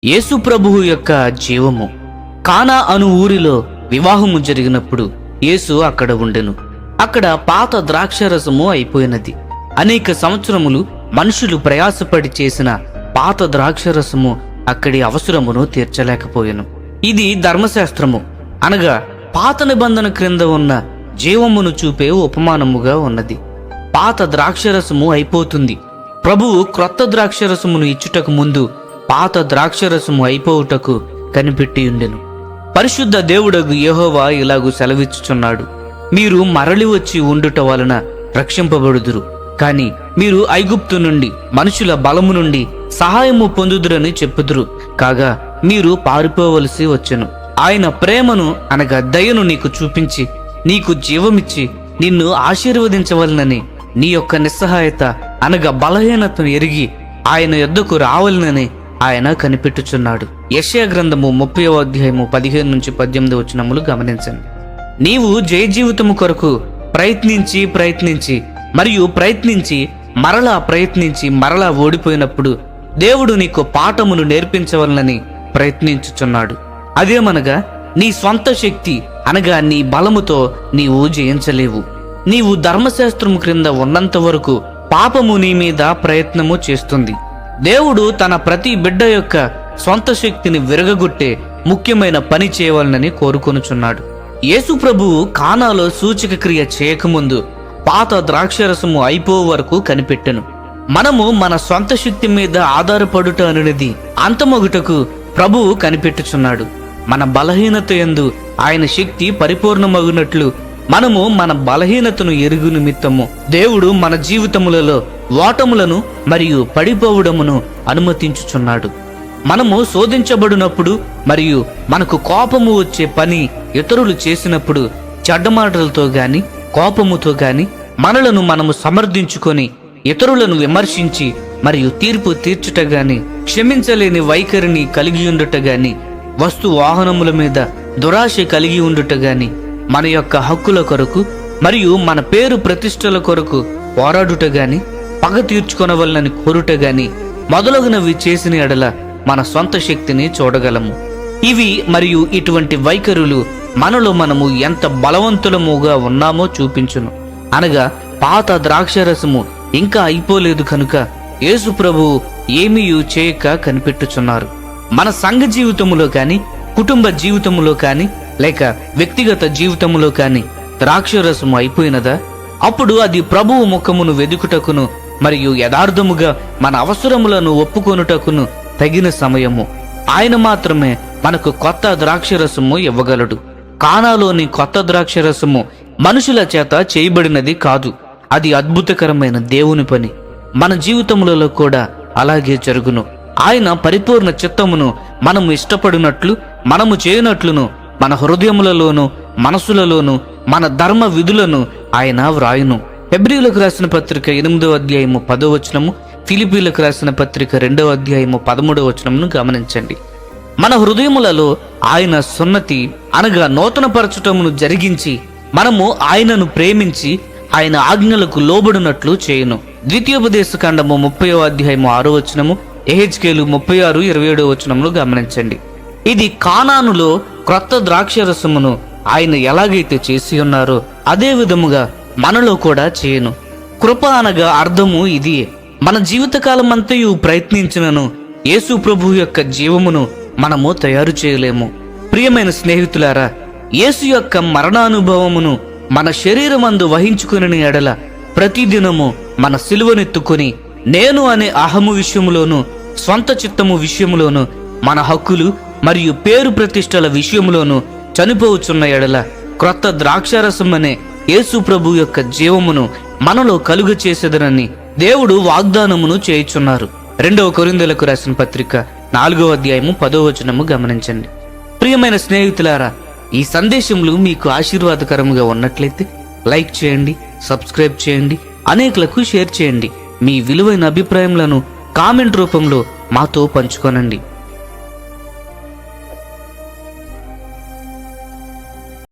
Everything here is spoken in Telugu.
యేసు ప్రభువు యొక్క జీవము. కానా అను ఊరిలో వివాహము జరిగినప్పుడు యేసు అక్కడ ఉండెను. అక్కడ పాత ద్రాక్షరసము అయిపోయినది. అనేక సంవత్సరములు మనుషులు ప్రయాసపడి చేసిన పాత ద్రాక్షరసము అక్కడి అవసరమును తీర్చలేకపోయెను. ఇది ధర్మశాస్త్రము అనగా పాత నిబంధన క్రింద ఉన్న జీవమును చూపే ఉపమానముగా ఉన్నది. పాత ద్రాక్షరసము అయిపోతుంది. ప్రభువు క్రొత్త ద్రాక్షరసమును ఇచ్చుటకు ముందు పాత ద్రాక్షరసము అయిపోవుటకు కనిపెట్టియుండెను. పరిశుద్ధ దేవుడగు యెహోవా ఇలాగు సెలవిచ్చుచున్నాడు, మీరు మరలి వచ్చి ఉండుట వలన రక్షింపబడుదురు. కాని మీరు ఐగుప్తు నుండి మనుషుల బలము నుండి సహాయము పొందుదురని చెప్పుదురు. కాగా మీరు పారిపోవలసి వచ్చెను. ఆయన ప్రేమను అనగా దయను నీకు చూపించి నీకు జీవమిచ్చి నిన్ను ఆశీర్వదించవలనని నీ యొక్క నిస్సహాయత అనగా బలహీనతను ఎరిగి ఆయన యొద్దకు రావాలనని ఆయన కనిపెట్టుచున్నాడు. యెషయా గ్రంథము 30వ అధ్యాయము 15-18 వచనములు గమనించండి. నీవు జయ జీవితము కొరకు ప్రయత్నించి మరలా ఓడిపోయినప్పుడు దేవుడు నీకు పాఠమును నేర్పించవలనని ప్రయత్నించుచున్నాడు. అదేమనగా నీ స్వంత శక్తి అనగా నీ బలముతో నీవు జయించలేవు. నీవు ధర్మశాస్త్రము క్రింద ఉన్నంత వరకు పాపము నీ మీద ప్రయత్నము చేస్తుంది. దేవుడు తన ప్రతి బిడ్డ యొక్క స్వంత శక్తిని విరగగొట్టే ముఖ్యమైన పని చేయవలనని కోరుకొనుచున్నాడు. యేసు ప్రభువు కానాలో సూచక క్రియ చేయకముందు పాత ద్రాక్షరసము అయిపో వరకు కనిపెట్టెను. మనము మన స్వంత శక్తి మీద ఆధారపడుట అనేది అంతమొగుటకు ప్రభువు కనిపెట్టుచున్నాడు. మన బలహీనత యందు ఆయన శక్తి పరిపూర్ణమగునట్లు మనము మన బలహీనతను ఎరుగు నిమిత్తము దేవుడు మన జీవితములలో ఓటములను మరియు పడిపోవడమును అనుమతించుచున్నాడు. మనము శోధించబడినప్పుడు మరియు మనకు కోపము వచ్చే పని ఇతరులు చేసినప్పుడు చెడ్డమాటలతో గాని కోపముతో గాని మనలను మనము సమర్థించుకొని ఇతరులను విమర్శించి మరియు తీర్పు తీర్చుట గాని క్షమించలేని వైఖరిని కలిగి ఉండుట గాని వస్తు వాహనముల మీద దురాశ కలిగి ఉండుట గాని మన యొక్క హక్కుల కొరకు మరియు మన పేరు ప్రతిష్టల కొరకు పోరాడుట గాని పగ తీర్చుకొనవలనని కోరుట గాని మొదలగునవి చేసిన ఎడల మన సొంత శక్తిని చూడగలము. ఇవి మరియు ఇటువంటి వైఖరులు మనలో మనము ఎంత బలవంతులముగా ఉన్నామో చూపించును. అనగా పాత ద్రాక్షరసము ఇంకా అయిపోలేదు కనుక యేసు ప్రభువు ఏమీయూ చేయక కనిపెట్టుచున్నారు. మన సంఘ జీవితములో కాని కుటుంబ జీవితములో కాని లేక వ్యక్తిగత జీవితములో కాని ద్రాక్షరసము అయిపోయినదా? అప్పుడు అది ప్రభువు ముఖమును వెదుకుటకును మరియు యథార్థముగా మన అవసరములను ఒప్పుకొనుటకును తగిన సమయము. ఆయన మాత్రమే మనకు కొత్త ద్రాక్షరసము ఇవ్వగలడు. కానాలోని కొత్త ద్రాక్షరసము మనుషుల చేత చేయబడినది కాదు. అది అద్భుతకరమైన దేవుని పని. మన జీవితములలో కూడా అలాగే జరుగును. ఆయన పరిపూర్ణ చిత్తమును మనము ఇష్టపడినట్లు మనము చేయనట్లును మన హృదయములలోను మనసులలోను మన ధర్మ విధులను ఆయన వ్రాయును. హెబ్రీయులకు రాసిన పత్రిక 8వ అధ్యాయము 10వ వచనము, ఫిలిప్పీలకు రాసిన పత్రిక 2వ అధ్యాయము 13వ వచనమును గమనించండి. మన హృదయములలో ఆయన సున్నతి అనగా నూతన పరచటమును జరిగించి మనము ఆయనను ప్రేమించి ఆయన ఆజ్ఞలకు లోబడినట్లు చేయును. ద్వితీయోపదేశకాండము 30వ అధ్యాయము 6వ వచనము, యెహెజ్కేలు 36:27వ వచనములు గమనించండి. ఇది కానానులో క్రొత్త ద్రాక్షరసమును ఆయన ఎలాగైతే చేసి ఉన్నారో అదే విధముగా మనలో కూడా చేయను. కృప అనగా అర్థము ఇదియే. మన జీవితకాలమంతయు ప్రయత్నించినను యేసు ప్రభు యొక్క జీవమును మనము తయారు చేయలేము. ప్రియమైన స్నేహితులారా, యేసు యొక్క మరణానుభవమును మన శరీరమందు వహించుకుని ఎడల ప్రతిదినము మన సిలువనెత్తుకొని నేను అనే అహము విషయములోను స్వంత చిత్తము విషయములోను మన హక్కులు మరియు పేరు ప్రతిష్టల విషయములోను చనిపోవచ్చున్న ఎడల క్రొత్త ద్రాక్షారసం అనే యేసు ప్రభు యొక్క జీవమును మనలో కలుగ చేసేదనని దేవుడు వాగ్దానమును చేయుచున్నారు. 2వ కొరింథీయులకు రాసిన పత్రిక 4వ అధ్యాయము 10వ వచనము గమనించండి. ప్రియమైన స్నేహితులారా, ఈ సందేశములు మీకు ఆశీర్వాదకరముగా ఉన్నట్లయితే లైక్ చేయండి, సబ్స్క్రైబ్ చేయండి, అనేకులకు షేర్ చేయండి. మీ విలువైన అభిప్రాయములను కామెంట్ రూపంలో మాతో పంచుకోనండి.